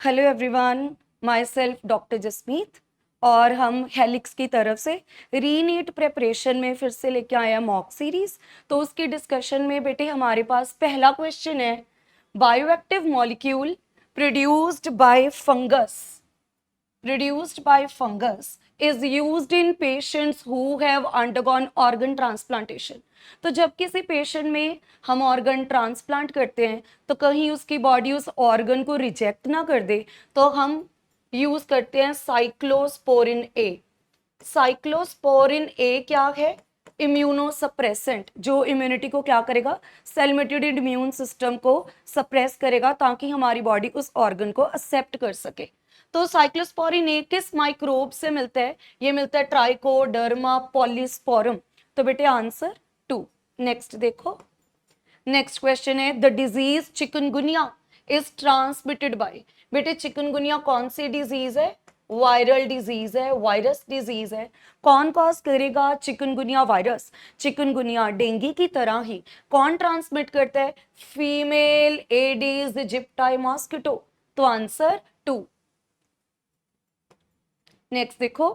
Hello everyone, my self doctor Jasmeet और हम helix की तरफ से रीनीट प्रिपरेशन में फिर से लेके आए हैं मॉक सीरीज। तो उसकी डिस्कशन में बेटे हमारे पास पहला क्वेश्चन है, bioactive molecule produced by fungus is used in patients who have undergone organ transplantation। तो जब किसी पेशेंट में हम ऑर्गन ट्रांसप्लांट करते हैं तो कहीं उसकी बॉडी उस ऑर्गन को रिजेक्ट ना कर दे, तो हम यूज करते हैं साइक्लोस्पोरिन ए। साइक्लोस्पोरिन ए क्या है? इम्यूनोसप्रेसेंट, जो इम्यूनिटी को क्या करेगा, सेल मेडिएटेड इम्यून सिस्टम को सप्रेस करेगा ताकि हमारी बॉडी उस ऑर्गन को एक्सेप्ट कर सके। तो साइक्लोस्पोरिन ए किस माइक्रोब से मिलता है? ये मिलता है ट्राइकोडर्मा पॉलीस्पोरम। तो बेटे आंसर 2। नेक्स्ट देखो, नेक्स्ट क्वेश्चन है, the disease chikungunya is transmitted by. बेटे चिकनगुनिया कौन सी डिजीज है? वायरल डिजीज है, वायरस डिजीज है। कौन कॉज करेगा? Chikungunya virus. चिकनगुनिया डेंगू की तरह ही कौन ट्रांसमिट करता है? Female aedes aegypti mosquito. तो आंसर 2। नेक्स्ट देखो,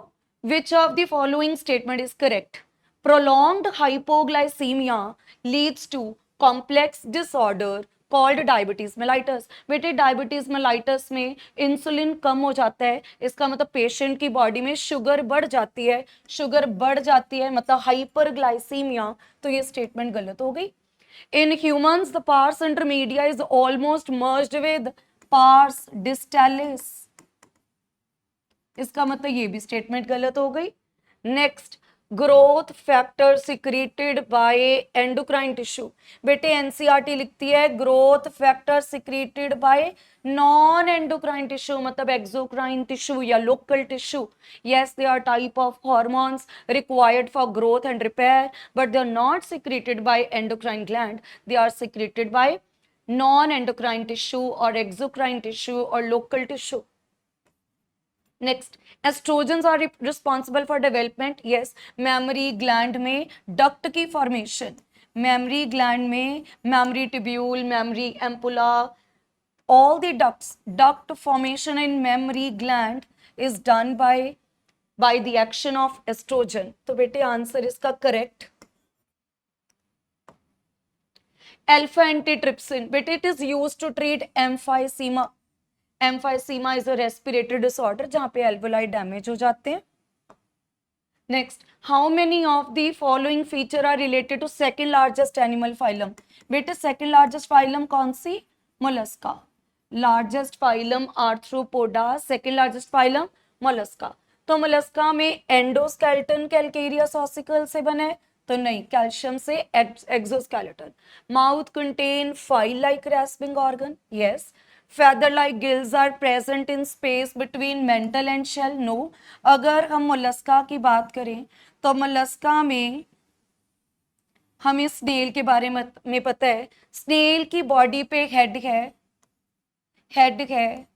which of the following statement is correct? Prolonged hypoglycemia leads to complex disorder called diabetes mellitus. बेटे डायबिटीज मेलाइटस में इंसुलिन कम हो जाता है, इसका मतलब पेशेंट की बॉडी में शुगर बढ़ जाती है। शुगर बढ़ जाती है मतलब हाइपरग्लाइसीमिया। तो ये स्टेटमेंट गलत हो गई। In humans the pars intermedia is almost merged with pars distalis. इसका मतलब ये भी स्टेटमेंट गलत हो गई। Next, growth factor secreted by endocrine tissue. बेटे एनसीईआरटी लिखती है growth factor secreted by non endocrine tissue, मतलब एक्सोक्राइन टिश्यू या local tissue. yes, they are type of hormones required for growth and repair, but they are not secreted by endocrine gland. They are secreted by non endocrine tissue or exocrine tissue or local tissue. Next, estrogens are responsible for development. Yes, mammary gland में duct की formation, mammary gland में mammary tubule, mammary ampulla, all the duct formation in memory gland is done by the action of estrogen। तो बेटे answer इसका correct alpha antitrypsin. बेटे it is used to treat emphysema. Emphysema is a respiratory disorder जहां पे alveoli damage हो जाते हैं। Next, how many of the following feature are related to second largest animal phylum. बेटे second largest phylum कौन सी? Mollusca. Largest phylum arthropoda, second largest phylum mollusca. तो mollusca में एंडोस्केलेटन कैल्केरियस ऑसिकल से बने, तो नहीं, कैल्शियम से exoskeleton. Mouth contain file like respiring organ. Yes. feather like gills are present in space between mantle and shell। no। अगर हम Mollusca की बात करें तो मोलस्का में हमें स्नेल के बारे में पता है, स्नेल की बॉडी पे हेड है, हेड है,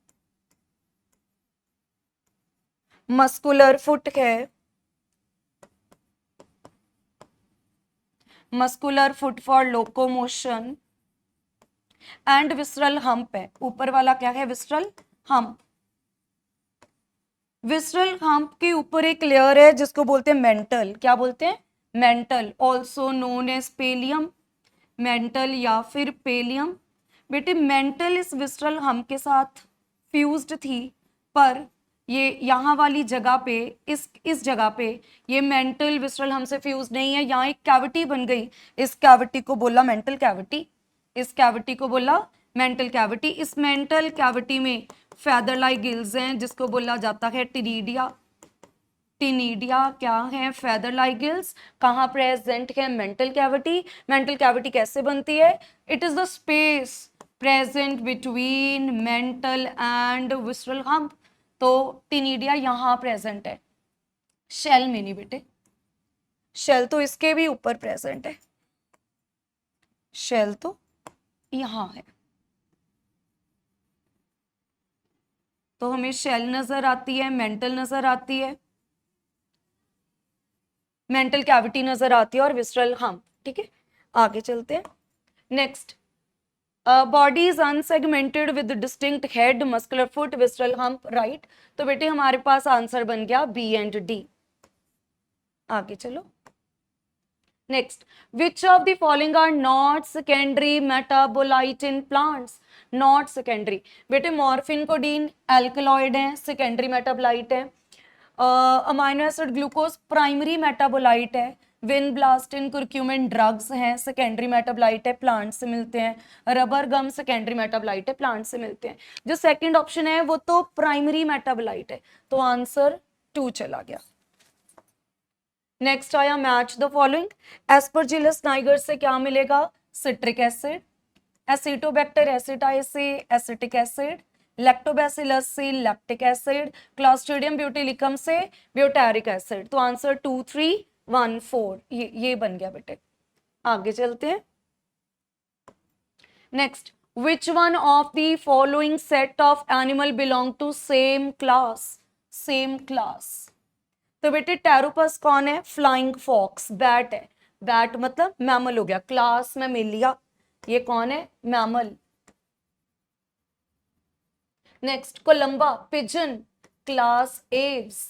मस्कुलर फुट है, muscular foot for locomotion, and visceral hump है। ऊपर वाला क्या है? Visceral hump. विसरल हम्प के ऊपर एक लेयर है जिसको बोलते हैं मेंटल। क्या बोलते हैं? Mantle, also known as pallium. Mantle या फिर पेलियम। बेटे मेंटल इस विसरल हम्प के साथ फ्यूज्ड थी, पर ये यहाँ वाली जगह पे, इस जगह पे ये मेंटल विसरल हम्प से फ्यूज नहीं है, यहाँ एक कैविटी बन गई। इस कैविटी को बोला मेंटल कैविटी, इस कैविटी को बोला मेंटल कैविटी। इस मेंटल कैविटी में फेदर लाइक गिल्स हैं जिसको बोला जाता है टिनिडिया। टिनिडिया क्या है? Feather like gills. कहाँ प्रेजेंट है? Mantle cavity. मेंटल कैविटी कैसे बनती है? It is the space present between mental and visceral hump. तो टिनिडिया यहाँ प्रेजेंट है, शेल में नहीं बेटे। शेल तो इसके भी ऊपर प्रेजेंट है, शेल तो यहाँ है। तो हमें शेल नजर आती है, मेंटल नजर आती है, मेंटल कैविटी नजर आती है और विसरल हम्प। ठीक है, आगे चलते हैं। Next, body is unsegmented with distinct head, muscular foot, विस्ट्रल hump, right. तो बेटे हमारे पास आंसर बन गया बी एंड डी। आगे चलो। Next, which of the following are not secondary metabolite in plants? Not secondary, बेटे मॉर्फिन कोडीन एल्कलॉइड है, सेकेंडरी मेटाबोलाइट है। Amino acid glucose primary metabolite है। विनब्लास्टिन कुर्क्यूमिन ड्रग्स हैं, सेकेंडरी मेटाबोलाइट है, plant से मिलते हैं। रबर गम सेकेंडरी मेटाबोलाइट है, प्लांट से मिलते हैं। जो सेकंड ऑप्शन है वो तो प्राइमरी मेटाबोलाइट है, तो आंसर 2 चला गया। नेक्स्ट आया match the following. Aspergillus niger से क्या मिलेगा? Citric acid. Acetobacter aceti acetic acid. Lactobacillus से लैक्टिक एसिड। क्लॉस्ट्रिडियम ब्यूटिलिकम से ब्यूटारिक एसिड। तो आंसर 2, 3, 1, 4 ये बन गया बेटे। आगे चलते हैं। Next, which one of the following set of animal belong to same class? Same class. तो बेटे टेरोपस कौन है? फ्लाइंग फॉक्स, बैट है। बैट मतलब मैमल हो गया, क्लास में मिलिया, ये कौन है? Mammal. Next, columba pigeon, class aves.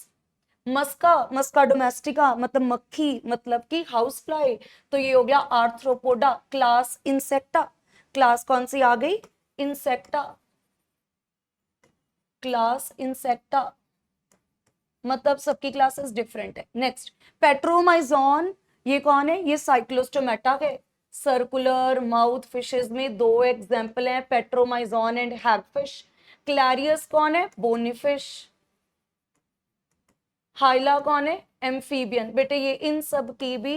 Musca, musca domestica मतलब मक्खी, मतलब कि हाउस फ्लाई, तो ये हो गया आर्थ्रोपोडा, क्लास इंसेक्टा। क्लास कौन सी आ गई? इंसेक्टा, क्लास इंसेक्टा, मतलब सबकी क्लासेस डिफरेंट है। नेक्स्ट, पेट्रोमाइजोन, ये कौन है? ये साइक्लोस्टोमेटा है। सर्कुलर माउथ फिशेस में 2 एग्जांपल हैं, पेट्रोमाइजोन एंड हैगफिश। क्लैरियस कौन है? बोनीफिश। हाइला कौन है? एम्फीबियन। बेटे ये इन सब की भी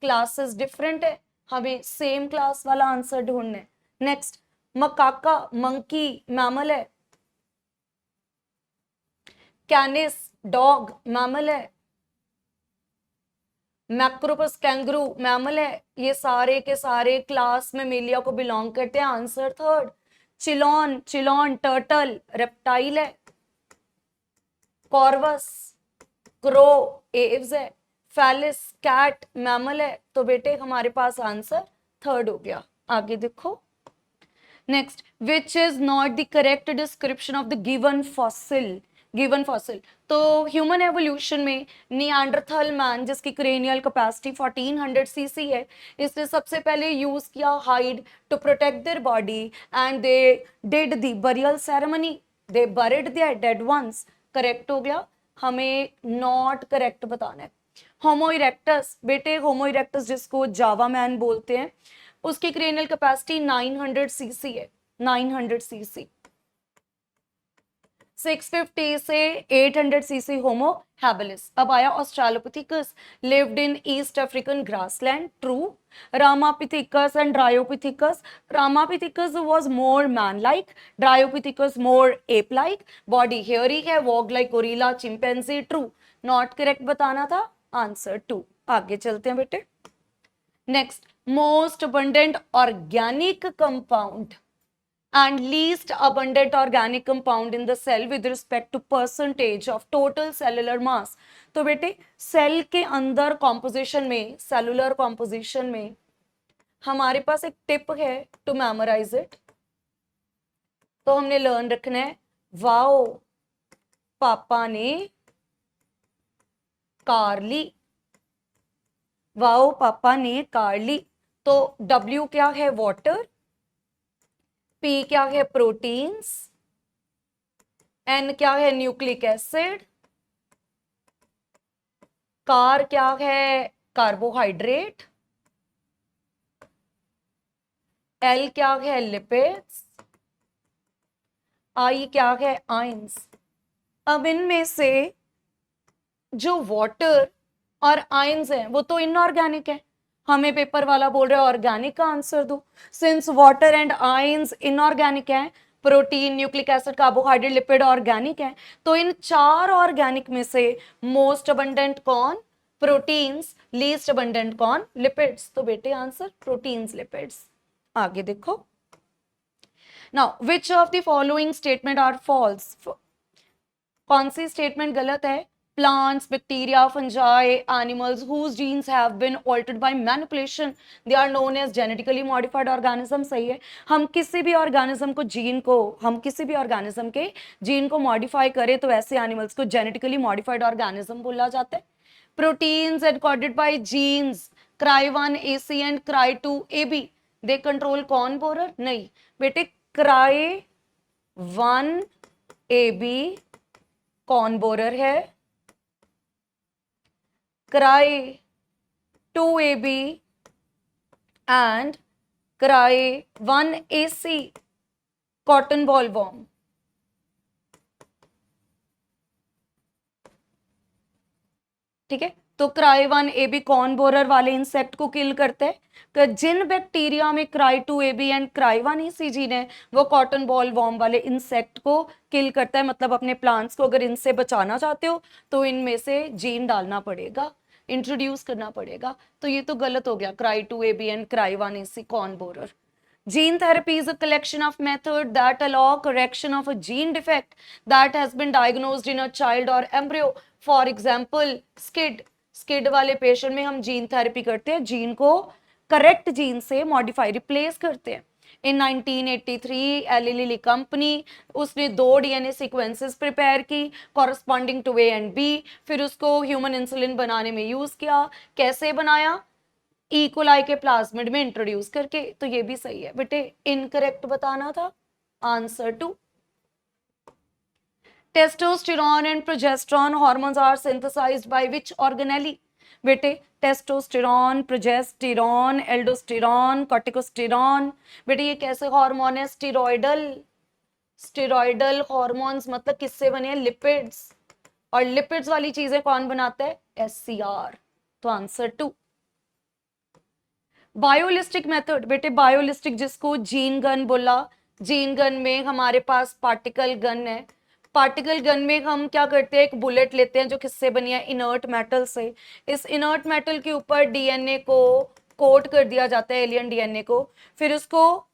क्लासेस डिफरेंट है, हमें सेम क्लास वाला आंसर ढूंढना है। नेक्स्ट, मकाका मंकी मैमल है। कैनिस डॉग मैमल है। मैक्रोपस कैंगरू मैमल है। ये सारे के सारे क्लास में मेलिया को बिलोंग करते हैं, आंसर 3। चिलॉन, चिलॉन टर्टल रेप्टाइल है। कॉर्वस क्रो एव्स है। फैलिस कैट मैमल है। तो बेटे हमारे पास आंसर 3 हो गया। आगे देखो। Next, which is not the correct description of the given fossil? Given fossil, तो ह्यूमन एवोल्यूशन में निएंडरथल मैन जिसकी क्रेनियल कैपेसिटी 1400 सीसी है, इसने सबसे पहले यूज किया hide to protect their body and they did the burial ceremony, they buried their dead ones. Correct हो गया, हमें नॉट करेक्ट बताना है। होमो इरेक्टस, बेटे होमो इरेक्टस जिसको जावा मैन बोलते हैं, उसकी क्रेनियल कैपेसिटी 900 सीसी है, 900 सीसी। 650 से 800 सीसी होमो हैबिलिस। अब आया australopithecus, lived in east African grassland, true. Ramapithecus and dryopithecus, ramapithecus was more man like, dryopithecus more ape like, body hairy है, walk like gorilla, chimpanzee, true. Not correct बताना था, answer 2। आगे चलते हैं बेटे। Next, most abundant organic compound and least abundant organic compound in the cell with respect to percentage of total cellular mass। तो बेटे cell के अंदर कॉम्पोजिशन में, सेलुलर कॉम्पोजिशन में हमारे पास एक टिप है टू मेमोराइज इट। तो हमने लर्न रखना है, वाओ पापा ने कार ली, वाओ पापा ने कार ली। तो W क्या है? वाटर। P क्या है? प्रोटीन्स। N क्या है? Nucleic acid. कार क्या है? कार्बोहाइड्रेट। L क्या है? लिपिड्स। I क्या है? आयंस। अब इनमें से जो वाटर और आयंस हैं वो तो इनऑर्गेनिक है, हमें पेपर वाला बोल रहा है ऑर्गेनिक का आंसर दो। Since water and ions inorganic है, protein, nucleic acid, carbohydrate, lipid organic है, तो इन 4 ऑर्गेनिक में से मोस्ट अबंडेंट कौन? प्रोटीन्स। लीस्ट अबंडेंट कौन? लिपिड्स। तो बेटे आंसर प्रोटीन्स, लिपिड्स। आगे देखो। Now which of the following statement are false? कौन सी स्टेटमेंट गलत है? plants, bacteria, fungi, animals whose genes have been altered by manipulation, they are known as genetically modified organism. सही है, हम किसी भी ऑर्गेनिज्म के जीन को मॉडिफाई करें तो ऐसे एनिमल्स को जेनेटिकली मॉडिफाइड ऑर्गेनिज्म बोला जाता है. Proteins encoded by genes cry1ac and cry2ab, they control कौन बोरर? नहीं बेटे, cry1ab कौन बोरर है? cry2ab and cry1ac cotton bollworm. ठीक है, तो cry1ab कौन बोरर वाले इंसेक्ट को किल करते हैं. तो जिन बैक्टीरिया में cry2ab एंड cry1ac जीन है वो कॉटन बॉल वॉर्म वाले इंसेक्ट को किल करता है. मतलब अपने प्लांट्स को अगर इनसे बचाना चाहते हो तो इनमें से जीन डालना पड़ेगा, इंट्रोड्यूस करना पड़ेगा. तो ये तो गलत हो गया, cry2ab एंड cry1ac कौन borer. Gene therapy is a collection of methods that allow correction of a gene defect that has been diagnosed in a child or embryo. For example, SCID वाले पेशेंट में हम gene therapy करते हैं, gene को correct gene से modify replace करते हैं. इन 1983 Eli Lilly company, उसने 2 DNA सीक्वेंसेस प्रिपेयर की corresponding to A and B, फिर उसको ह्यूमन इंसुलिन बनाने में यूज किया. कैसे बनाया? ई कोलाई के प्लाज्मिड में इंट्रोड्यूस करके. तो ये भी सही है बेटे, इनकरेक्ट बताना था. Answer 2. Testosterone and progesterone hormones are synthesized by which organelle? बेटे टेस्टोस्टेरोन, प्रोजेस्टेरोन, एल्डोस्टेरोन, कॉर्टिकोस्टेरोन. बेटे ये कैसे हार्मोन है? Steroidal hormones. मतलब किससे बने हैं? लिपिड्स. और लिपिड्स वाली चीजें कौन बनाता है? SCR. तो आंसर 2. बायोलिस्टिक मेथड, बेटे बायोलिस्टिक जिसको जीन गन बोला, जीन गन में हमारे पास पार्टिकल गन है. पार्टिकल गन में हम क्या करते हैं? एक बुलेट लेते हैं जो किससे बनी है? इनर्ट मेटल से. इस इनर्ट मेटल के ऊपर DNA को कोट कर दिया जाता है, एलियन DNA को. फिर उसको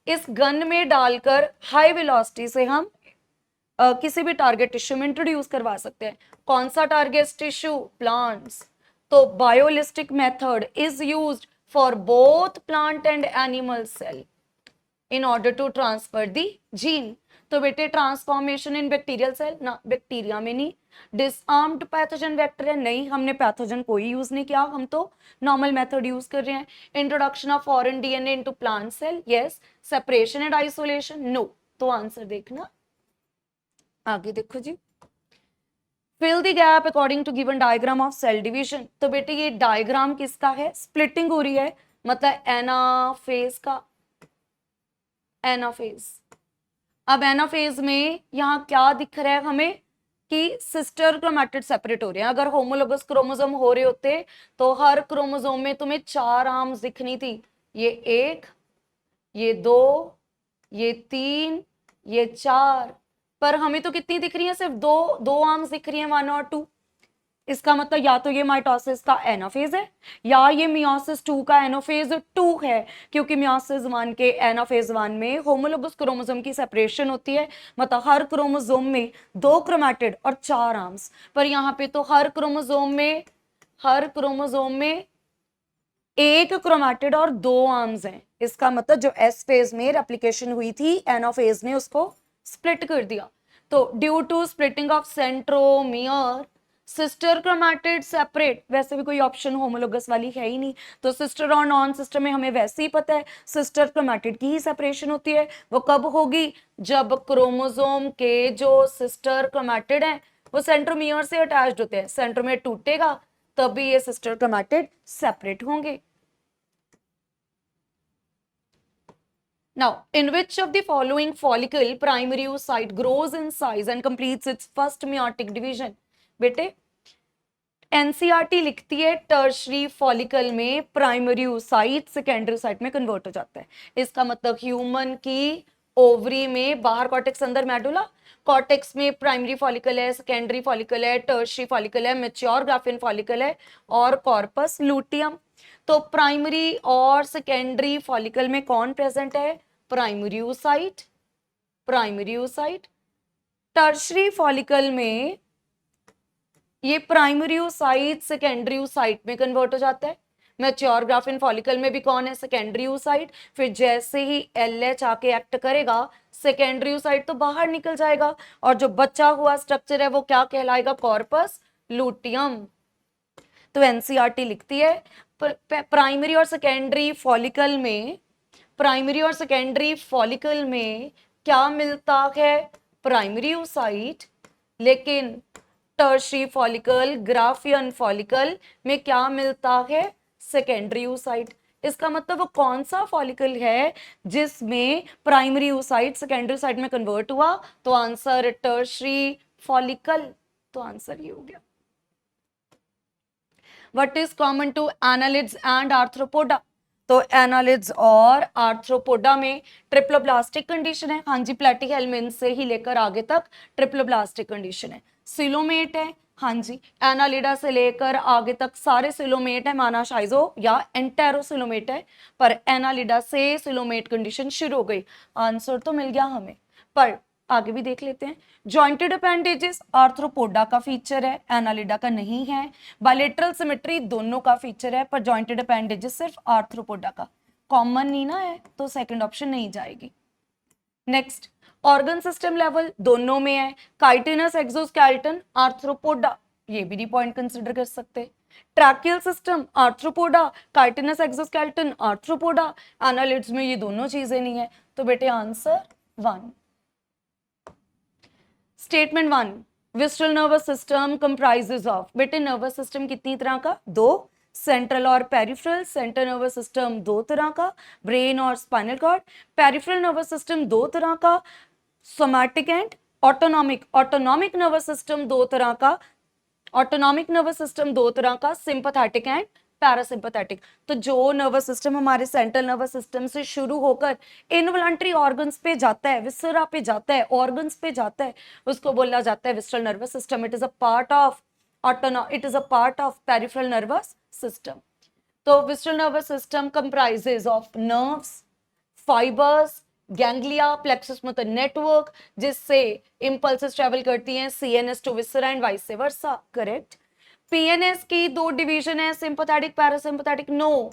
इस गन में डालकर हाई वेलोसिटी से हम किसी भी टारगेट टिश्यू में इंट्रोड्यूस करवा सकते हैं. कौन सा टारगेट टिश्यू? प्लांट्स. तो biolistic method is used for both plant and animal cell in order to transfer the gene. तो बेटे ट्रांसफॉर्मेशन इन बैक्टीरियल सेल ना, बैक्टीरिया में नहीं. डिसआर्म्ड पैथोजन वेक्टर है, नहीं हमने पैथोजन कोई यूज नहीं किया, हम तो नॉर्मल मेथड यूज कर रहे हैं. Introduction of foreign DNA into plant cell, yes. Separation and isolation, no. तो आंसर देखना, आगे देखो जी. Fill the gap according to given diagram of cell division. तो बेटे ये डायग्राम किसका है? स्प्लिटिंग हो रही है, मतलब एनाफेज का. एनाफेज. अब एनाफेज में यहाँ क्या दिख रहा है हमें? कि सिस्टर क्रोमैटिड सेपरेट हो रहे हैं. अगर होमोलोगस क्रोमोसोम हो रहे होते तो हर क्रोमोसोम में तुम्हें 4 आर्म्स दिखनी थी. ये 1, ये 2, ये 3, ये 4. पर हमें तो कितनी दिख रही है? सिर्फ दो आर्म्स दिख रही हैं, 1 और 2. इसका मतलब या तो ये माइटोसिस का एनाफेज है या ये मियोसिस 2 का एनाफेज 2 है, क्योंकि मियोसिस 1 के एनाफेज 1 में होमोलोगस क्रोमोसोम की सेपरेशन होती है. मतलब हर क्रोमोसोम में 2 क्रोमैटिड और 4 आर्म्स. पर यहाँ पे तो हर क्रोमोसोम में 1 क्रोमैटिड और 2 आर्म्स हैं. इसका मतलब जो एस फेज में रेप्लिकेशन हुई थी, एनाफेज ने उसको स्प्लिट कर दिया. तो due to splitting of centromere, sister chromatid separate. वैसे भी कोई ऑप्शन होमोलोगस वाली है ही नहीं, तो सिस्टर और नॉन सिस्टर में हमें वैसे ही पता है सिस्टर क्रोमैटिड की ही सेपरेशन होती है. वो कब होगी? जब क्रोमोसोम के जो सिस्टर क्रोमैटिड हैं वो सेंट्रोमियर से अटैच्ड होते हैं. सेंट्रोमियर टूटेगा तभी ये सिस्टर क्रोमैटिड सेपरेट होंगे. Now, in which of the following follicle primary oocyte grows in size and completes its first meiotic division? बेटे एनसीईआरटी लिखती है टर्शरी फॉलिकल में प्राइमरी oocyte सेकेंडरी oocyte में कन्वर्ट हो जाता है. इसका मतलब ह्यूमन की ओवरी में बाहर कॉर्टेक्स, अंदर मेडुला. कॉर्टेक्स में प्राइमरी फॉलिकल है, सेकेंडरी फॉलिकल है, टर्शरी फॉलिकल है, मैच्योर ग्राफियन फॉलिकल है और कॉर्पस लूटियम. तो प्राइमरी और सेकेंडरी फॉलिकल में कौन प्रेजेंट है? Primary oocyte. टर्शरी फॉलिकल में ये प्राइमरी oocyte सेकेंडरी oocyte में कन्वर्ट हो जाता है। मैच्योर ग्राफिन फॉलिकल में भी कौन है, सेकेंडरी oocyte। फिर जैसे ही LH आके एक्ट करेगा सेकेंडरी oocyte तो बाहर निकल जाएगा, और जो बचा हुआ स्ट्रक्चर है वो क्या कहलाएगा, कॉर्पस लूटियम। तो एनसीईआरटी लिखती है प्राइमरी और सेकेंडरी फॉलिकल में, प्राइमरी और सेकेंडरी फॉलिकल में क्या मिलता है, प्राइमरी oocyte, लेकिन टर्शरी फॉलिकल ग्राफियन फॉलिकल में क्या मिलता है, सेकेंडरी oocyte। इसका मतलब वो कौन सा फॉलिकल है जिसमें प्राइमरी oocyte सेकेंडरी oocyte में कन्वर्ट हुआ, तो आंसर टर्शरी फॉलिकल। तो आंसर ये हो गया। What is common to annelids and arthropoda, तो एनालिड्स और आर्थ्रोपोडा में ट्रिप्लोब्लास्टिक कंडीशन है। हाँ जी, प्लेटीहेल्मिन्थ से ही लेकर आगे तक ट्रिप्लोब्लास्टिक कंडीशन है। सिलोमेट है, हाँ जी, एनालिडा से लेकर आगे तक सारे सिलोमेट है, माना शाइजो या एंटेरोसिलोमेट है, पर एनालिडा से सिलोमेट कंडीशन शुरू हो गई। आंसर तो मिल गया हमें, पर आगे भी देख लेते हैं। जॉइंटेड अपेंडेजेस आर्थ्रोपोडा का फीचर है, एनालिडा का नहीं है। बायलेटरल सिमेट्री दोनों का फीचर है, पर जॉइंटेड अपेंडेजेस सिर्फ आर्थ्रोपोडा का। कॉमन नहीं ना है, तो सेकंड ऑप्शन नहीं जाएगी। नेक्स्ट, ऑर्गन सिस्टम लेवल दोनों में है, काइटिनस एक्सोस्केलेटन आर्थ्रोपोडा, ये भी नहीं पॉइंट कंसिडर कर सकते। Tracheal system arthropoda, chitinous exoskeleton arthropoda, annelids में ये दोनों चीजें नहीं है, तो बेटे answer 1। Statement 1, विस्ट्रल nervous system comprises of, बेटे नर्वस सिस्टम कितनी तरह का, 2, सेंट्रल और पेरिफेरल, सेंट्रल नर्वस सिस्टम 2 तरह का, ब्रेन और spinal cord. Peripheral nervous system 2 तरह का, somatic and autonomic, autonomic nervous system 2 तरह का, ऑटोनॉमिक नर्वस सिस्टम 2 तरह का, सिंपैथेटिक एंड पैरासिम्पैथेटिक। तो जो नर्वस सिस्टम हमारे सेंट्रल नर्वस सिस्टम से शुरू होकर इनवॉलंटरी ऑर्गन्स पे जाता है, विसरा पे जाता है, ऑर्गन्स पे जाता है, उसको बोला जाता है visceral nervous system. It is a part of it is a part of peripheral nervous system. तो visceral nervous system comprises of nerves, fibres, ganglia, plexus motor network, जिससे इंपल्सेस ट्रेवल करती हैं CNS to viscera and vice versa. Correct. PNS की 2 division है, sympathetic parasympathetic, no.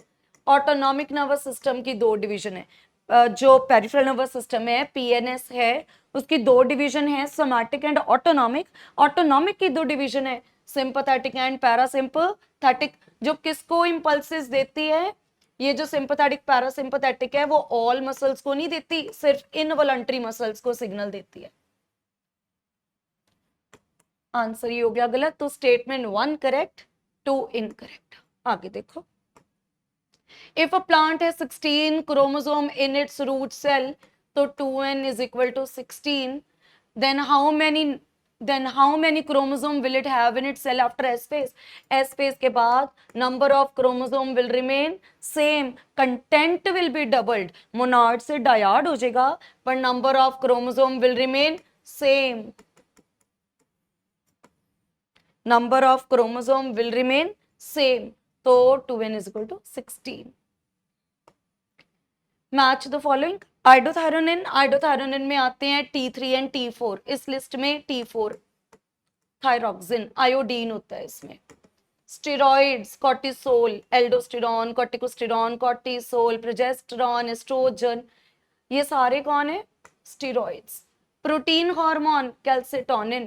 Autonomic nervous system की 2 division है। जो peripheral nervous system है PNS है, उसकी 2 डिवीजन है, सोमैटिक एंड ऑटोनॉमिक। ऑटोनॉमिक की 2 डिवीजन है, सिंपैथेटिक एंड पैरासिम्पैथेटिक। जो किसको इंपल्सेस देती है, ये जो सिंपैथेटिक पैरासिम्पैथेटिक है वो ऑल मसल्स को नहीं देती, सिर्फ इनवॉलंटरी मसल्स को सिग्नल देती है। आंसर ये हो गया गलत, तो स्टेटमेंट 1 करेक्ट, 2 इनकरेक्ट। आगे देखो, इफ अ प्लांट है 16 chromosome in its root cell, तो 2n is equal to 16, then how many chromosome will it have in its cell after S phase? S phase के बाद number of chromosome will remain same, content will be doubled, monad से dyad हो जाएगा, but number of chromosome will remain same, number of chromosome will remain same, तो 2n is equal to 16. Match the following, iodothyronine में आते हैं T3 and T4, इस list में T4 thyroxine, iodine होता है इसमें। Steroids, cortisol, aldosterone, corticosterone, cortisol, progesterone, oestrogen, ये सारे कौन है, steroids. Protein hormone, calcitonin.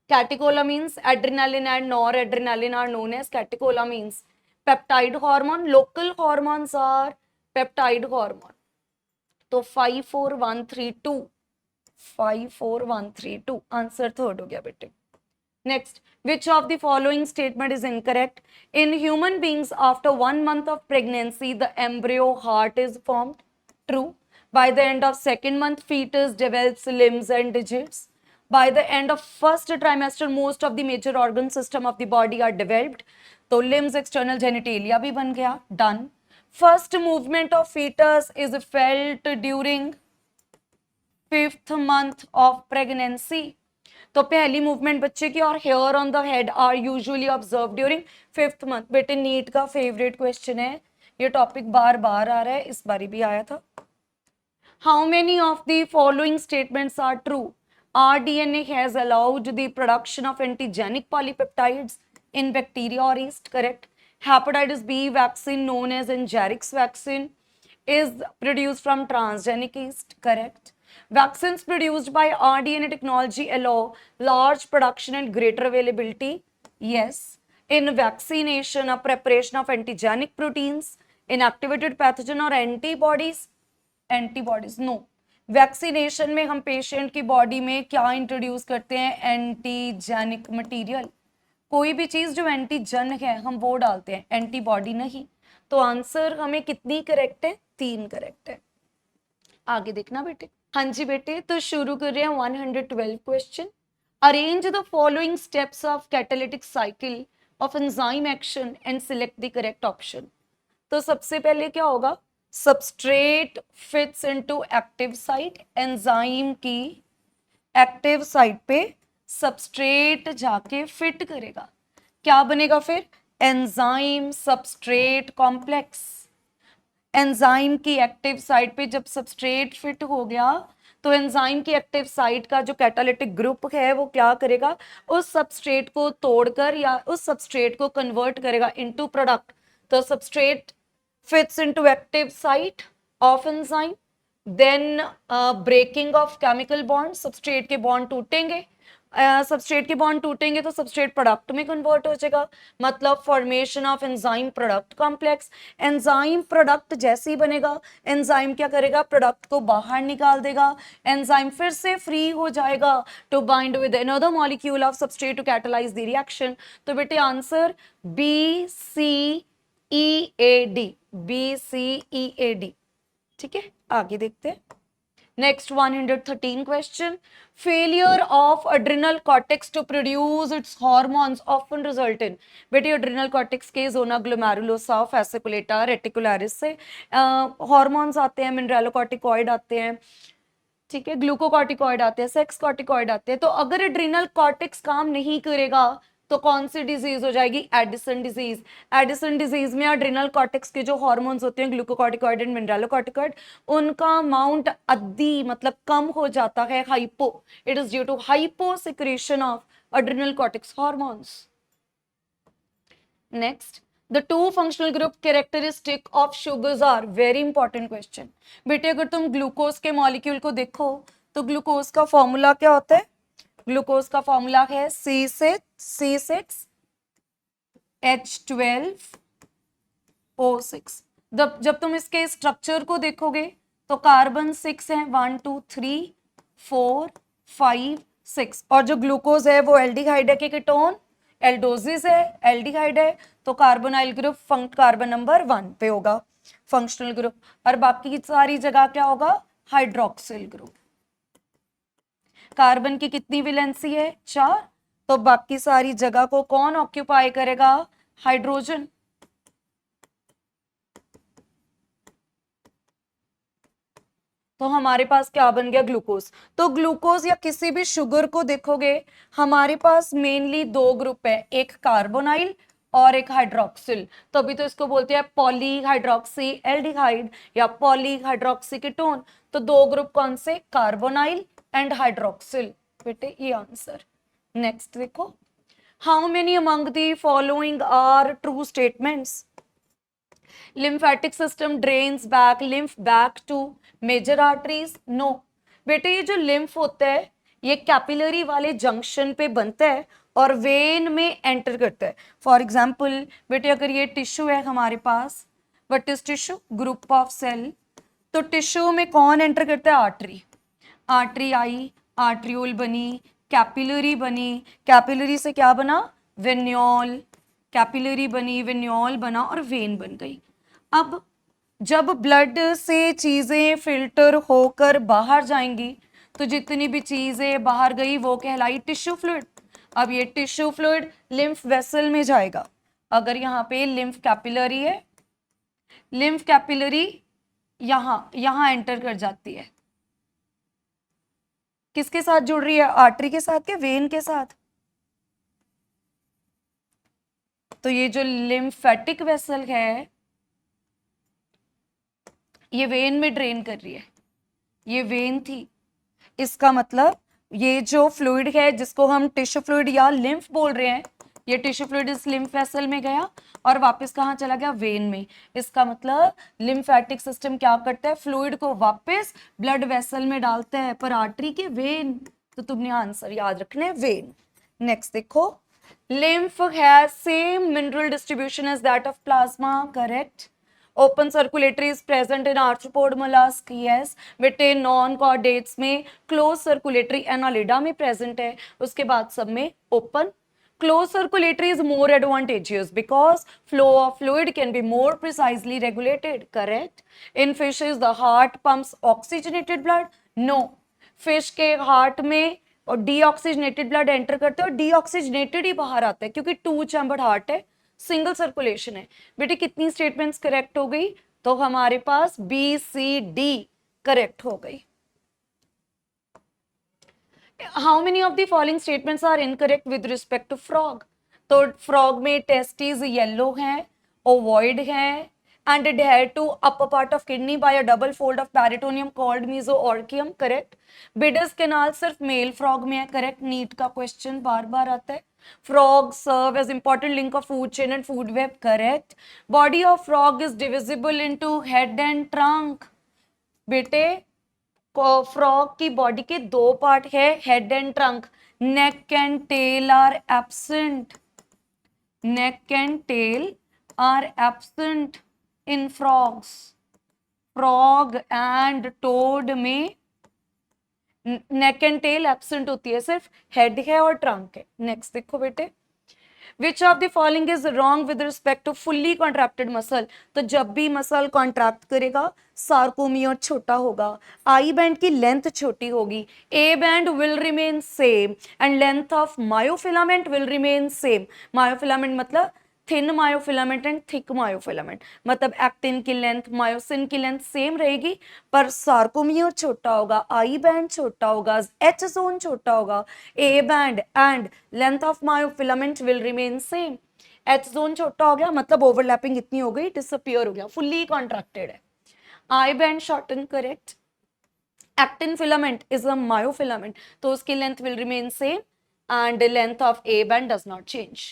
Catecholamines, adrenaline and nor adrenaline are known as catecholamines. Peptide hormone, local hormones are peptide hormone. तो 54132, 54132 answer third हो गया बेटे। Next, which of the following statement is incorrect? In human beings, after 1 month of pregnancy, the embryo heart is formed. True. By the end of 2nd month, fetus develops limbs and digits. By the end of 1st trimester, most of the major organ system of the body are developed. तो limbs, external genitalia भी बन गया, done. First movement of fetus is felt during 5th month of pregnancy. तो पहली movement बच्चे की और hair on the head are usually observe during 5th month. बेटे नीट का फेवरेट क्वेश्चन है, ये टॉपिक बार बार आ रहा है, इस बारी भी आया था। How many of the following statements are true? rDNA has allowed the production of antigenic polypeptides in bacteria or yeast, correct? Hepatitis B vaccine known as Engerix vaccine is produced from transgenic yeast, correct? Vaccines produced by rDNA technology allow large production and greater availability, yes. In vaccination, a preparation of antigenic proteins, inactivated pathogen or antibodies no. Vaccination में हम patient की body में क्या introduce करते हैं? Antigenic material. कोई भी चीज जो एंटीजन है हम वो डालते हैं, एंटीबॉडी नहीं। तो आंसर हमें कितनी करेक्ट है? 3 करेक्ट है। आगे देखना बेटे। हाँ जी बेटे, तो शुरू कर रहे हैं 112 question. Arrange the following steps of catalytic cycle of enzyme action and select the correct option. तो सबसे पहले क्या होगा? Substrate fits into active site, enzyme की एक्टिव साइट पे सबस्ट्रेट जाके फिट करेगा, क्या बनेगा फिर? Enzyme substrate complex. एंजाइम की एक्टिव साइट पे जब सबस्ट्रेट फिट हो गया तो एंजाइम की एक्टिव साइट का जो कैटालिटिक ग्रुप है वो क्या करेगा? उस सबस्ट्रेट को तोड़कर या उस सबस्ट्रेट को कन्वर्ट करेगा इनटू प्रोडक्ट। तो substrate fits into active site of enzyme, then breaking of chemical bonds, substrate के bond टूटेंगे, सबस्ट्रेट के बॉन्ड टूटेंगे तो सबस्ट्रेट प्रोडक्ट में कन्वर्ट हो जाएगा, मतलब formation of enzyme product complex. Enzyme product जैसे ही बनेगा, एंजाइम क्या करेगा? प्रोडक्ट को बाहर निकाल देगा, एंजाइम फिर से फ्री हो जाएगा to bind with another molecule of substrate to catalyse the reaction. तो बेटे आंसर BCEAD, BCEAD। ठीक है, आगे देखते हैं। Next 113 question. Failure of adrenal cortex to produce its hormones often result in. बेटे एड्रिनल कॉर्टेक्स के जोना ग्लोमेरुलोसा, फेसिकुलेटा, रेटिकुलरिस से हार्मोन्स आते हैं, मिनरलोकॉर्टिकॉइड आते हैं, ठीक है, ग्लूकोकॉर्टिकॉइड आते हैं, सेक्स कॉर्टिकॉइड आते हैं। तो अगर एड्रिनल कॉर्टेक्स काम नहीं करेगा तो कौन सी डिजीज हो जाएगी? Addison disease. एडिसन डिजीज में एड्रिनल कॉर्टेक्स के जो हार्मोन्स होते हैं, ग्लूकोकॉर्टिकॉइड एंड मिनरलोकॉर्टिकॉइड, उनका अमाउंट अद्दी मतलब कम हो जाता है, hypo. It is due to hypo secretion of adrenal cortex hormones. Next, the two functional group characteristic of sugars are very important question। बेटे अगर तुम ग्लूकोज के मॉलिक्यूल को देखो तो ग्लूकोज का फॉर्मूला क्या होता है? ग्लूकोज का फॉर्मूला है C6H12O6। जब तुम इसके स्ट्रक्चर को देखोगे तो कार्बन 6 है, 1 2 3 4 5 6, और जो ग्लूकोज है वो एल्डिहाइड है कि कीटोन? एल्डोजिस है, एल्डिहाइड है, तो कार्बोनाइल ग्रुप कार्बन नंबर 1 पे होगा फंक्शनल ग्रुप, और बाकी सारी जगह क्या होगा? Hydroxyl group. कार्बन की कितनी वैलेंसी है? 4, तो बाकी सारी जगह को कौन ऑक्यूपाई करेगा? हाइड्रोजन। तो हमारे पास क्या बन गया? ग्लूकोज। तो ग्लूकोज या किसी भी शुगर को देखोगे हमारे पास मेनली 2 ग्रुप है, एक कार्बोनाइल और एक हाइड्रोक्सिल। तो अभी तो इसको बोलते हैं पॉलीहाइड्रोक्सी एल्डिहाइड या पॉलीहाइड्रोक्सी कीटोन। तो 2 ग्रुप कौन से? Carbonyl and hydroxyl. बेटे ये आंसर। नेक्स्ट देखो, how many among the following are true statements? lymphatic system drains back lymph back to major arteries? no। बेटे ये जो lymph होता है ये कैपिलरी वाले जंक्शन पे बनता है और वेन में एंटर करता है। फॉर एग्जाम्पल बेटे अगर ये टिश्यू है हमारे पास, what is tissue? Group of cell. तो टिश्यू में कौन एंटर करता है? आर्टरी। आर्टरी आई, आर्ट्रियोल बनी, कैपिलरी बनी, कैपिलरी से क्या बना? वेन्योल, कैपिलरी बनी, वेन्योल बना और वेन बन गई। अब जब ब्लड से चीजें फिल्टर होकर बाहर जाएंगी तो जितनी भी चीजें बाहर गई वो कहलाई टिश्यू फ्लूइड। अब ये टिश्यू फ्लूइड लिम्फ वेसल में जाएगा। अगर यहाँ पे लिम्फ कैपिलरी है, लिम्फ कैपिलरी यहां एंटर कर जाती है, किसके साथ जुड़ रही है? आर्टरी के साथ के वेन के साथ? तो ये जो लिम्फेटिक वेसल है ये वेन में ड्रेन कर रही है, ये वेन थी, इसका मतलब ये जो फ्लूइड है जिसको हम टिश्यू फ्लूइड या लिम्फ बोल रहे हैं, ये टिश्यू फ्लूइड इस लिम्फ वेसल में गया और वापस कहाँ चला गया, वेन में। इसका मतलब लिम्फेटिक सिस्टम क्या करता है, फ्लूइड को वापस ब्लड वेसल में डालता है, पर आर्टरी के वेन। तो तुमने आंसर याद रखना है, वेन। नेक्स्ट देखो, lymph has same mineral distribution as that of plasma, correct? Open circulatory is present in arthropod mollusk, yes. बेटे नॉन कॉर्डेट्स में क्लोज सर्कुलेटरी एनालिडा में प्रेजेंट है, उसके बाद सब में open. Closed circulatory is more advantageous because flow of fluid can be more precisely regulated, correct? In fishes, the heart pumps oxygenated blood? No. Fish के heart में और डीऑक्सीजनेटेड ब्लड एंटर करते हैं और डीऑक्सीजनेटेड ही बाहर आता है, क्योंकि टू चैम्बर्ड हार्ट है, सिंगल सर्कुलेशन है। बेटे कितनी स्टेटमेंट्स करेक्ट हो गई, तो हमारे पास बी सी डी करेक्ट हो गई। How many of the following statements are incorrect with respect to frog? तो फ्रॉग में टेस्टिस येलो है, ओवॉइड है, and adhere to upper part of kidney by a double fold of peritoneum called mesoorchium, correct? Bidder's canal सिर्फ mail frog में है, correct? NEET का question बार बार आता है। Frogs serve as important link of food chain and food web, correct? Body of frog is divisible into head and trunk. बेटे frog की body के दो पार्ट है, head and trunk. Neck and tail are absent, neck and tail are absent in frogs. Frog and toad में neck and tell absent होती है, सिर्फ head है और ट्रंक है। नेक्स्ट देखो बेटे, which of the following is wrong with respect to fully contracted muscle? तो जब भी मसल कॉन्ट्रैक्ट करेगा सार्कोमियर छोटा होगा, आई बैंड की लेंथ छोटी होगी, A band will remain same and length of myofilament will remain same. Myofilament मतलब thin myofilament and thick myofilament, मतलब एक्टिन की लेंथ, मायोसिन की लेंथ सेम रहेगी, पर सार्कोमियर छोटा होगा, आई बैंड छोटा होगा, एच जोन छोटा होगा, A band and length of myofilament will remain same. H zone छोटा हो गया मतलब ओवरलैपिंग इतनी हो गई, डिसअपियर हो गया, फुल्ली कॉन्ट्रैक्टेड है। I band shorten, correct. Actin filament is a myofilament, तो उसकी length will remain same and length of A band does not change.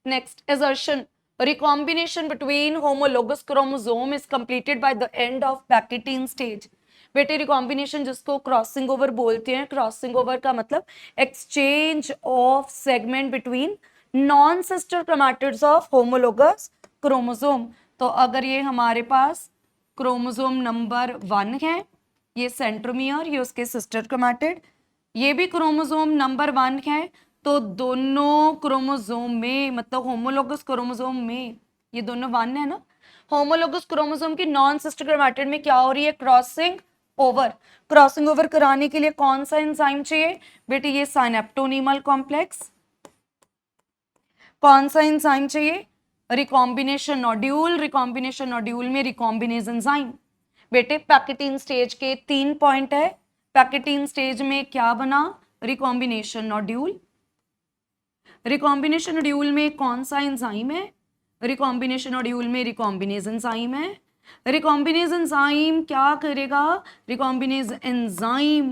Next, assertion. Recombination between homologous chromosome is completed by the end of Pachytene stage. बेटे recombination जिसको crossing over बोलते हैं, crossing over का मतलब exchange of segment between non sister chromatids of homologous chromosome. तो अगर ये हमारे पास क्रोमोसोम नंबर 1 है, ये सेंट्रोमियर, ये उसके सिस्टर क्रोमैटिड, ये भी क्रोमोसोम नंबर 1 है, तो दोनों क्रोमोसोम में मतलब होमोलोगस क्रोमोसोम में ये दोनों 1 है ना, होमोलोगस क्रोमोसोम की नॉन सिस्टर क्रोमैटिड में क्या हो रही है, क्रॉसिंग ओवर। क्रॉसिंग ओवर कराने के लिए कौन सा एंजाइम चाहिए बेटे, ये साइनेप्टोनीमल कॉम्प्लेक्स। कौन सा एंजाइम चाहिए, रिकॉम्बिनेशन नोड्यूल। रिकॉम्बिनेशन नोड्यूल में रिकॉम्बिनेज एंजाइम। बेटे पैकेटीन स्टेज के 3 पॉइंट है, पैकेटीन स्टेज में क्या बना, रिकॉम्बिनेशन नोड्यूल। रिकॉम्बिनेशन नोड्यूल में कौन सा एंजाइम है, रिकॉम्बिनेशन नोड्यूल में रिकॉम्बिनेज एंजाइम है। रिकॉम्बिनेज एंजाइम क्या करेगा, रिकॉम्बिनेज एंजाइम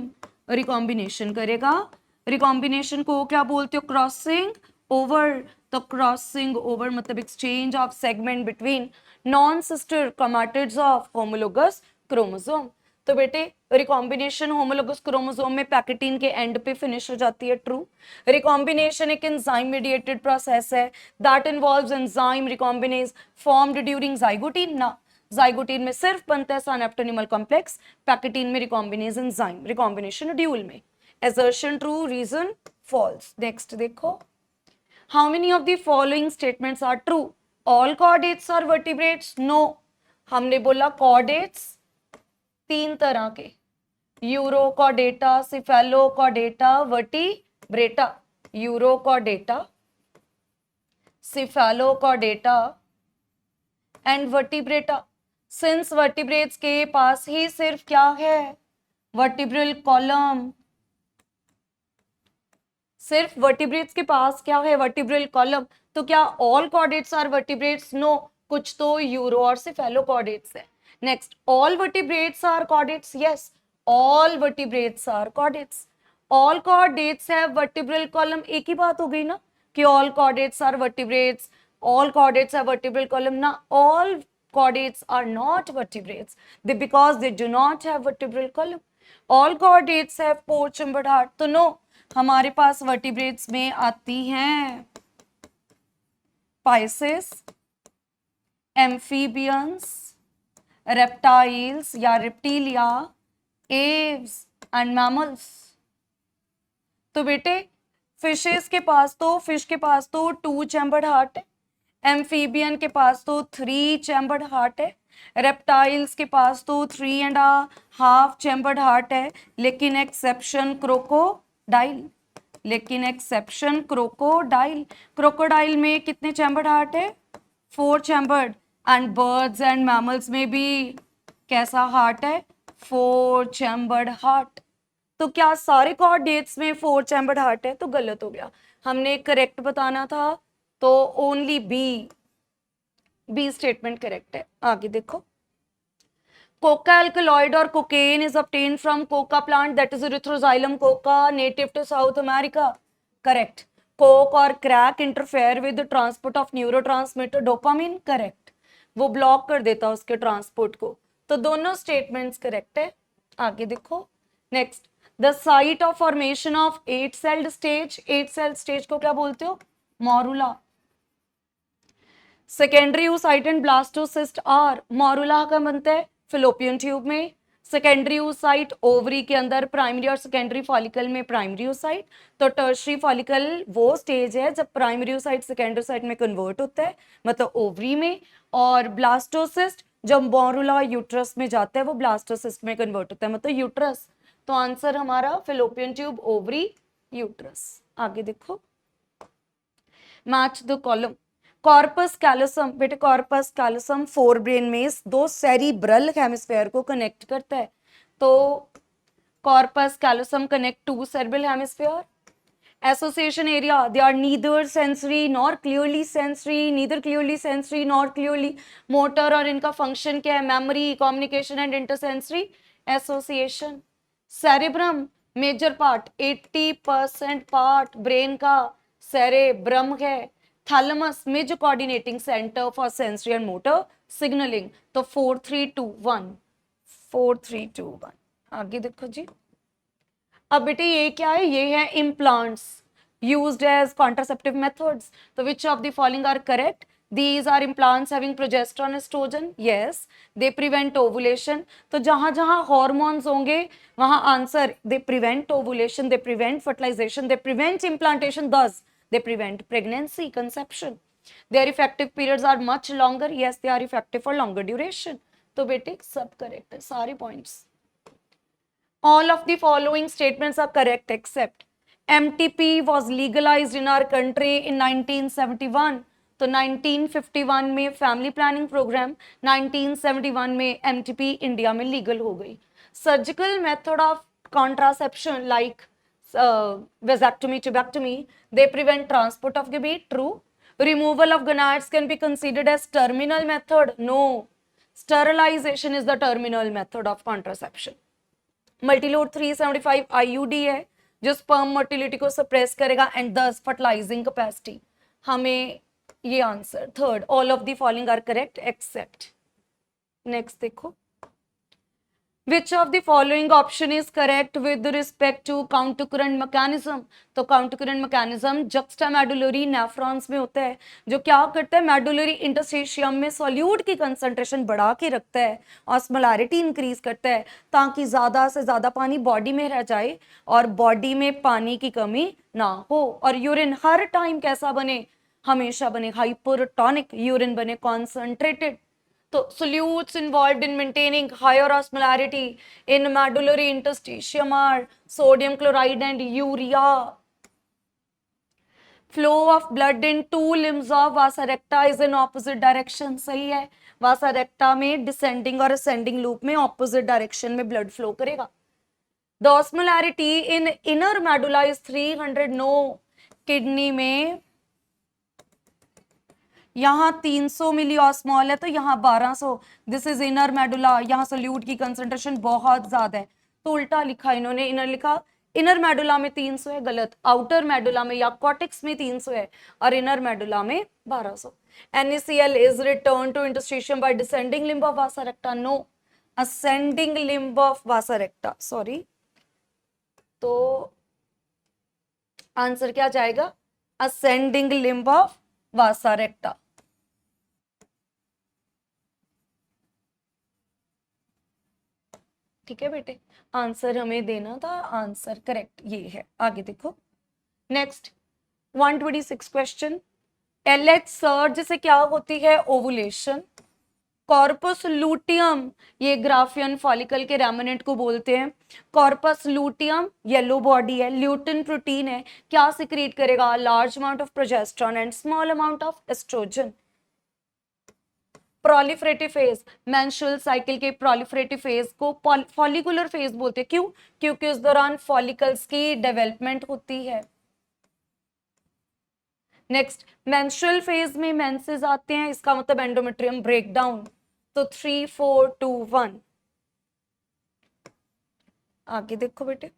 रिकॉम्बिनेशन करेगा। रिकॉम्बिनेशन को क्या बोलते हो, क्रॉसिंग ओवर। तो क्रॉसिंग ओवर मतलब exchange of segment between non sister chromatids of homologous chromosome. तो बेटे रिकॉम्बिनेशन होमोलोगस क्रोमोसोम में पैकेटीन के एंड पे फिनिश हो जाती है, ट्रू। रिकॉम्बिनेशन एक एंजाइम मीडिएटेड प्रोसेस है that involves enzyme recombinase formed during zygotene ना, जाइगोटीन में सिर्फ बनता है साइनेप्टोनीमल कॉम्प्लेक्स, पैकेटीन में रिकॉम्बिनेज एंजाइम रिकॉम्बिनेशन ड्यूल में। assertion true, reason false. Next देखो, how many of the following statements are true? all chordates are vertebrates? no, हमने बोला chordates 3 तरह के, urochordata, cephalochordata, vertebrata. Urochordata, cephalochordata and vertebrata. Since vertebrates के पास ही सिर्फ क्या है, वर्टिब्रल कॉलम, सिर्फ वर्टिब्रेट्स के पास क्या है, वर्टिब्रल कॉलम। तो क्या all chordates are vertebrates? No, कुछ तो यूरो और सिफेलोकॉर्डेट्स है। Next, all vertebrates are chordates? Yes, all vertebrates are chordates, all chordates have vertebral column, एक ही बात हो गई ना कि all chordates are vertebrates, all chordates have vertebral column. Now all chordates are not vertebrates, because they do not have vertebral column. All chordates have four chambered heart. तो no, हमारे पास vertebrates में आती हैं Pisces, amphibians, reptiles या reptilia, aves and mammals. तो बेटे fishes के पास तो, फिश के पास तो 2 चैम्बर्ड हार्ट है, एम्फीबियन के पास तो 3 चैम्बर्ड हार्ट है, रेप्टाइल्स के पास तो 3.5 चैम्बर्ड हार्ट है, लेकिन एक्सेप्शन क्रोकोडाइल, लेकिन एक्सेप्शन क्रोकोडाइल, क्रोकोडाइल में कितने चैम्बर्ड हार्ट है? 4 chambered. And birds and mammals में भी कैसा हार्ट है? 4 चैम्बर्ड हार्ट। तो क्या सारे कॉर्डेट्स में 4 चैम्बर्ड हार्ट है? तो गलत हो गया, हमने करेक्ट बताना था, तो ओनली बी स्टेटमेंट करेक्ट है। आगे देखो, कोका एल्कलॉइड और cocaine is obtained from coca plant that is Erythroxylum coca native to South America. Correct. Coke और crack interfere with transport of neurotransmitter dopamine. Correct, वो block कर देता है उसके ट्रांसपोर्ट को। तो दोनों स्टेटमेंट्स करेक्ट है। आगे देखो, next, the site of formation of 8 celled stage, 8 celled stage को क्या बोलते हो? Morula. Secondary oocyte and blastocyst are, morula का बनता है फिलोपियन ट्यूब में, सेकेंडरी oocyte ओवरी के अंदर, प्राइमरी और सेकेंडरी फॉलिकल में प्राइमरी oocyte। तो टर्शरी फॉलिकल वो स्टेज है जब प्राइमरी oocyte सेकेंडरी oocyte में कन्वर्ट होता है, मतलब ओवरी में, और ब्लास्टोसिस्ट जब मॉरुला यूट्रस में जाता है वो ब्लास्टोसिस्ट में कन्वर्ट होता है, मतलब यूट्रस। तो आंसर हमारा फिलोपियन ट्यूब, ओवरी, यूट्रस। आगे देखो, match the column. Corpus callosum, बेटे कॉर्पस कैलोसम फोर ब्रेन में 2 सेरिब्रल हेमिस्फेयर को कनेक्ट करता है। तो corpus callosum connect 2 cerebral hemisphere. Association area, they are neither sensory nor clearly sensory, neither clearly sensory nor clearly motor, और इनका function क्या है? Memory, communication and intersensory association. Cerebrum major part, 80% part brain का cerebrum है। Thalamus major coordinating centre for sensory and motor signalling. तो 4 3 2 1, 4 3 2 1। आगे देखो जी, अब बेटे ये क्या है? ये है implants used as contraceptive methods. तो which of the following are correct? These are implants having progesterone estrogen. Yes, they prevent ovulation. तो जहां जहां hormones होंगे वहां answer, they prevent ovulation, they prevent fertilization, they prevent implantation, thus they prevent pregnancy, conception. Their effective periods are much longer. Yes, they are effective for longer duration. तो बेटे सब correct है, सारे points. All of the following statements are correct except MTP was legalized in our country in 1971. तो 1951 में family planning programme, 1971 में MTP India में legal हो गई। Surgical method of contraception like vasectomy, tubectomy, they prevent transport of baby. True. Removal of gonads can be considered as terminal method. No. Sterilization is the terminal method of contraception. Multiload 375 IUD है जो sperm motility को suppress करेगा and thus fertilising capacity. हमें ये answer third, all of the following are correct except. Next देखो, which of the following option is correct with respect to counter current mechanism. तो counter current mechanism juxtamedullary nephrons में होता है, जो क्या करता है? मेडुलरी इंटरस्टिशियम में सॉल्यूट की कंसंट्रेशन बढ़ा के रखता है, ऑस्मोलैरिटी इंक्रीज करता है ताकि ज्यादा से ज्यादा पानी बॉडी में रह जाए और बॉडी में पानी की कमी ना हो, और यूरिन हर टाइम कैसा बने? हमेशा बने हाइपरटोनिक यूरिन बने, कॉन्संट्रेटेड। तो solutes involved in maintaining higher osmolarity in medullary interstitium are sodium chloride and urea. Flow of blood in 2 limbs of vasa recta is in opposite direction. सही है, vasa recta में descending और ascending loop में opposite direction में blood flow करेगा। The osmolarity in inner medulla is 300. No, kidney में यहाँ 300 मिली ऑस्मॉल है तो यहाँ 1200। दिस इज इनर मेडुला, यहाँ सोल्यूट की कंसंट्रेशन बहुत ज्यादा है तो उल्टा लिखा इन्होंने, इनर लिखा इनर मेडुला में 300 है, गलत, आउटर मेडुला में या कॉर्टेक्स में 300 है और इनर मेडुला में 1200। NaCl is returned to interstitium by descending limb of vasa recta, no, ascending limb of vasa recta, sorry. तो आंसर क्या जाएगा, ascending limb of vasa recta। ठीक है बेटे, आंसर हमें देना था, आंसर करेक्ट ये है। आगे देखो नेक्स्ट 126 क्वेश्चन, LH सर्ज से क्या होती है, ओवुलेशन। कॉर्पस लूटियम, ये ग्राफियन फॉलिकल के रेमिनेंट को बोलते हैं। कॉर्पस लूटियम येलो बॉडी है, ल्यूटिन प्रोटीन है, क्या सिक्रीट करेगा, large amount of progesterone and small amount of oestrogen. Proliferative phase, menstrual cycle के प्रोलिफरेटिव फेज को फॉलिकुलर फेज बोलते हैं, क्यों, क्योंकि उस दौरान फॉलिकल्स की डेवलपमेंट होती है। नेक्स्ट मेंस्ट्रुअल फेज में मेंसेस आते हैं, इसका मतलब एंडोमेट्रियम ब्रेकडाउन। तो 3 4 2 1। आगे देखो बेटे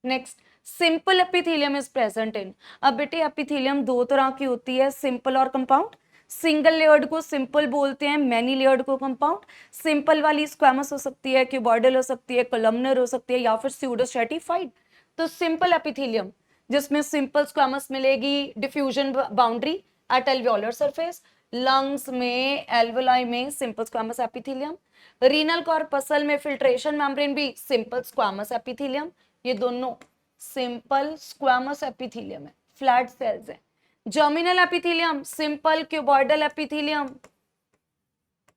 next, simple epithelium is present in. अब बेटे एपिथेलियम दो तरह की होती है, सिंपल और कंपाउंड। सिंगल लेयर्ड को सिंपल बोलते हैं, मैनी लेयर्ड को कंपाउंड। सिंपल वाली स्क्वैमस हो सकती है, क्यूबॉइडल हो सकती है, कोलमनर हो सकती है या फिर स्यूडोस्ट्रेटिफाइड। तो सिंपल एपिथेलियम जिसमें सिंपल स्क्वैमस मिलेगी, diffusion boundary at alveolar surface. Lungs में, एल्वोलाई में simple squamous epithelium. Renal corpuscle में फिल्ट्रेशन मेम्ब्रेन भी सिंपल स्क्वैमस एपिथेलियम। ये दोनों सिंपल स्क्वैमस एपिथेलियम है, फ्लैट सेल्स है। Germinal epithelium simple cuboidal epithelium,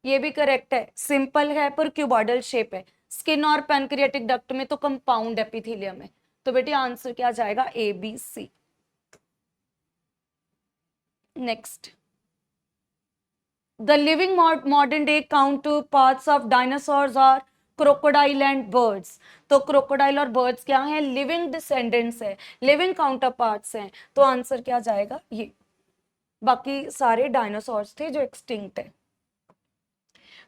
ये भी करेक्ट है, सिंपल है पर क्यूबॉइडल शेप है। स्किन और पैनक्रियाटिक डक्ट में तो कंपाउंड एपिथेलियम है। तो बेटे आंसर क्या जाएगा, ABC। Next, the living modern day counterparts of dinosaurs are crocodile and birds. तो क्रोकोडाइल और बर्ड्स क्या है, लिविंग डिसेंडेंट्स है, लिविंग काउंटरपार्ट्स हैं। तो आंसर क्या जाएगा, ये। बाकी सारे डायनासोर्स थे जो एक्सटिंक्ट है।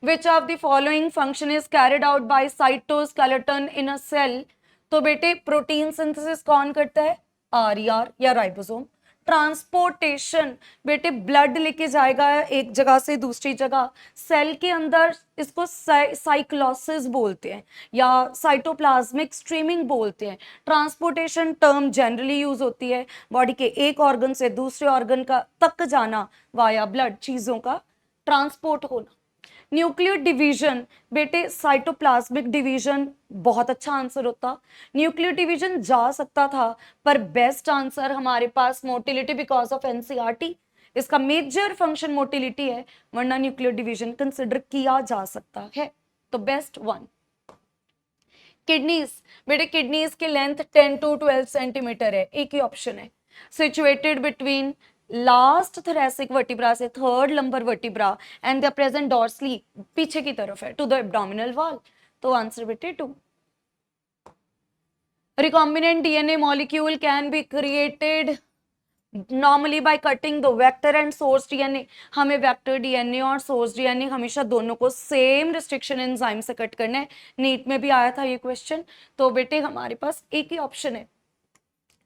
Which of the following function is carried out by cytoskeleton in a cell? तो बेटे प्रोटीन सिंथेसिस कौन करता है, RER या राइबोसोम। ट्रांसपोर्टेशन, बेटे ब्लड लेके जाएगा एक जगह से दूसरी जगह सेल के अंदर, इसको साइक्लोसिस बोलते हैं या साइटोप्लाज्मिक स्ट्रीमिंग बोलते हैं। ट्रांसपोर्टेशन टर्म जनरली यूज होती है बॉडी के एक ऑर्गन से दूसरे ऑर्गन का तक जाना वाया ब्लड, चीजों का ट्रांसपोर्ट होना। न्यूक्लियर डिवीजन, बेटे साइटोप्लाज्मिक डिवीजन बहुत अच्छा आंसर होता। न्यूक्लियर डिवीजन जा सकता था पर बेस्ट आंसर हमारे पास मोटिलिटी बिकॉज ऑफ NCERT। इसका मेजर फंक्शन मोटिलिटी है, वरना न्यूक्लियर डिवीजन कंसिडर किया जा सकता है। तो बेस्ट वन। किडनीज, बेटे किडनीज की लेंथ 10 to 12 सेंटीमीटर है, एक ही ऑप्शन है। Situated between last thoracic vertebra से third lumbar vertebra and the present dorsally, पीछे की तरफ है, टू द एब्डोमिनल वॉल। तो आंसर बेटे 2। Recombinant DNA molecule can be created normally by cutting the vector and source DNA। हमें vector DNA और source DNA हमेशा दोनों को सेम रिस्ट्रिक्शन एंजाइम से कट करना है। नीट में भी आया था ये क्वेश्चन। तो बेटे हमारे पास एक ही ऑप्शन है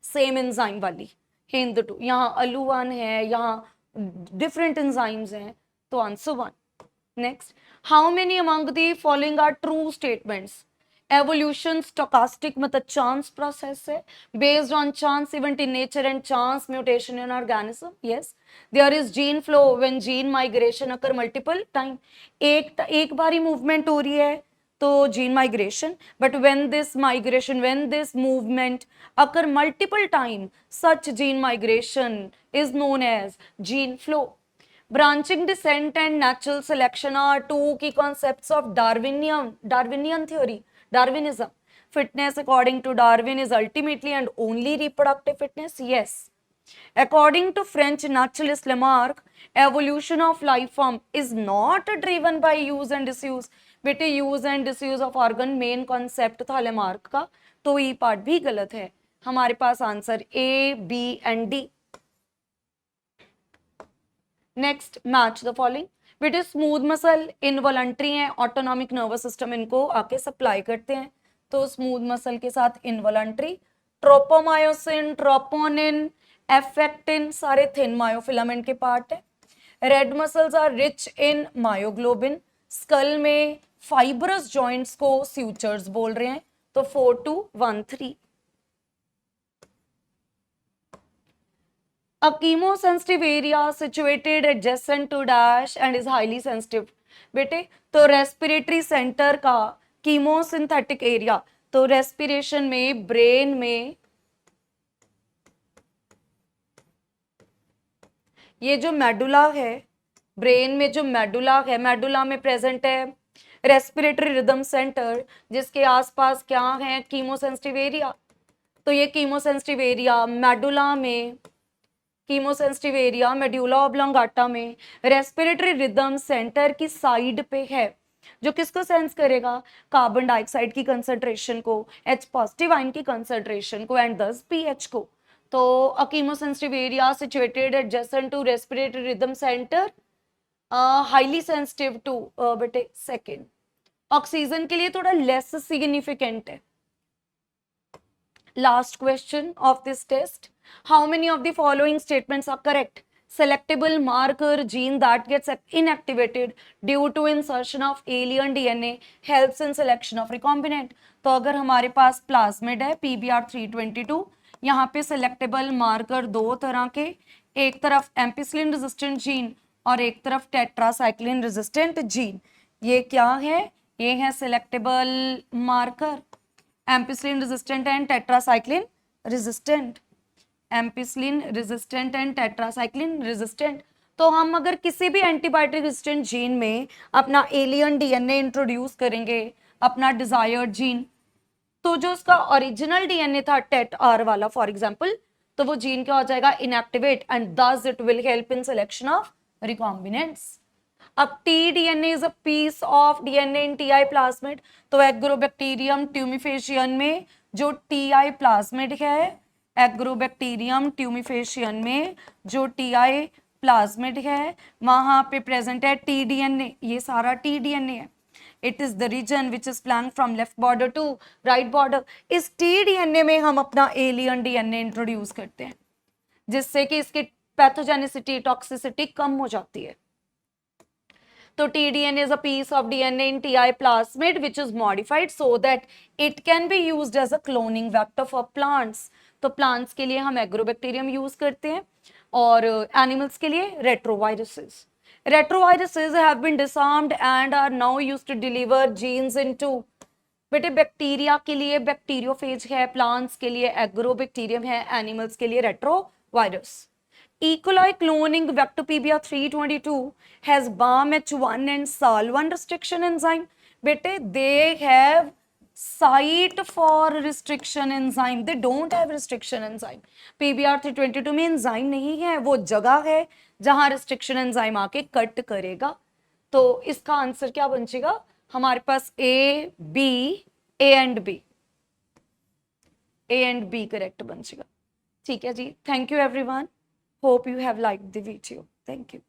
सेम एंजाइम वाली, हिंद 2। यहाँ अलू 1 है, यहाँ डिफरेंट एंजाइम्स हैं। तो answer 1। Next, how many among the following are true statements. Evolution stochastic मतलब चांस प्रोसेस है, based on chance event in nature and chance mutation in organism. Yes, there is gene flow when gene migration occur multiple time. एक बार ही movement हो रही है तो gene migration, but when this movement occur multiple time, such gene migration is known as gene flow. Branching descent and natural selection are two key concepts of Darwinian theory, Darwinism. Fitness according to Darwin is ultimately and only reproductive fitness. Yes. According to French naturalist Lamarck, evolution of life form is not driven by use and disuse. बेटे use and disuse of organ main concept था Lamarck का, तो ये part भी गलत है। हमारे पास answer A, B and D। Next, match the following. बेटे स्मूथ मसल इनवॉलंटरी है, ऑटोनॉमिक नर्वस सिस्टम इनको आके सप्लाई करते हैं। तो स्मूथ मसल के साथ इनवॉलंटरी, ट्रोपोमायोसिन, ट्रोपोनिन, एफेक्टिन सारे थिन मायोफिलामेंट के पार्ट है। Red muscles are rich in myoglobin. Skull में फाइब्रस जॉइंट्स को स्यूचर्स बोल रहे हैं, तो 4-2-1-3। A chemosensitive area situated adjacent to dash and is highly sensitive। बेटे तो रेस्पिरेटरी सेंटर का कीमोसिंथेटिक एरिया, तो रेस्पिरेशन में ब्रेन में ये जो मेडुला है, ब्रेन में जो मेडुला है, मेडुला में प्रेजेंट है रेस्पिरेटरी रिदम सेंटर, जिसके आसपास क्या है कीमोसेंसिटिव एरिया। तो ये कीमोसेंसिटिव एरिया मेडुला में, कीमोसेंसिटिव एरिया मेड्यूला ऑब्लोंगाटा में रेस्पिरेटरी रिदम सेंटर की साइड पे है, जो किसको सेंस करेगा, कार्बन डाइऑक्साइड की कंसंट्रेशन को, H पॉजिटिव आयन की कंसंट्रेशन को एंड दस pH को। तो a chemosensitive area situated adjacent to respiratory rhythm center, highly sensitive to बेटे सेकेंड। ऑक्सीजन के लिए थोड़ा लेस सिग्निफिकेंट है। Last question of this test. How many of the following statements are correct? Selectable marker gene that gets inactivated due to insertion of alien DNA helps in selection of recombinant. तो अगर हमारे पास plasmid है PBr322, यहाँ पे selectable marker दो तरह के, एक तरफ एम्पिसिलिन रेजिस्टेंट जीन और एक तरफ टेट्रासाइक्लिन रेजिस्टेंट जीन। ये क्या है, ये है selectable marker, ampicillin resistant and tetracycline resistant, ampicillin resistant and tetracycline resistant. तो हम अगर किसी भी एंटीबायोटिक रेजिस्टेंट जीन में अपना एलियन डीएनए इंट्रोड्यूस करेंगे, अपना डिजायर्ड जीन, तो जो उसका ओरिजिनल डीएनए था टेट आर वाला फॉर एग्जांपल, तो वो जीन क्या हो जाएगा, inactivate, and thus it will help in selection of recombinants. अब T-DNA is a piece of DNA in Ti plasmid, तो एग्रोबैक्टीरियम ट्यूमिफेशियन में जो टीआई प्लाज्मिड है, एग्रोबैक्टीरियम ट्यूमिफेशियन में जो टीआई प्लाज्मिड है, वहां पे प्रेजेंट है टी-डीएनए, ये सारा टी-डीएनए है। It is the region which is flank from left border to right border. इस टी-डीएनए में हम अपना एलियन डीएनए इंट्रोड्यूस करते हैं, जिससे कि इसकी पैथोजेनिसिटी, टॉक्सिसिटी कम हो जाती है। तो tDNA is a piece of DNA in TI plasmid which is modified so that it can be used as a cloning vector for plants। तो plants के लिए हम एग्रोबैक्टीरियम यूज करते हैं और एनिमल्स के लिए retroviruses. Retroviruses have been disarmed and are now used to deliver genes into, बेटे बैक्टीरिया के लिए बैक्टीरियोफेज है, प्लांट्स के लिए एग्रोबैक्टीरियम है, एनिमल्स के लिए retrovirus. E. coli cloning vector PBr322 has BAM-H1 and SAL1 restriction enzyme। बेटे they have site for restriction enzyme, they don't have restriction enzyme। PBr322 में एंजाइम नहीं है, वो जगह है जहां रिस्ट्रिक्शन एंजाइम आके कट करेगा। तो इसका आंसर क्या बन जाएगा, हमारे पास A एंड बी करेक्ट बन जाएगा। ठीक है जी, thank you everyone, hope you have liked the video, thank you।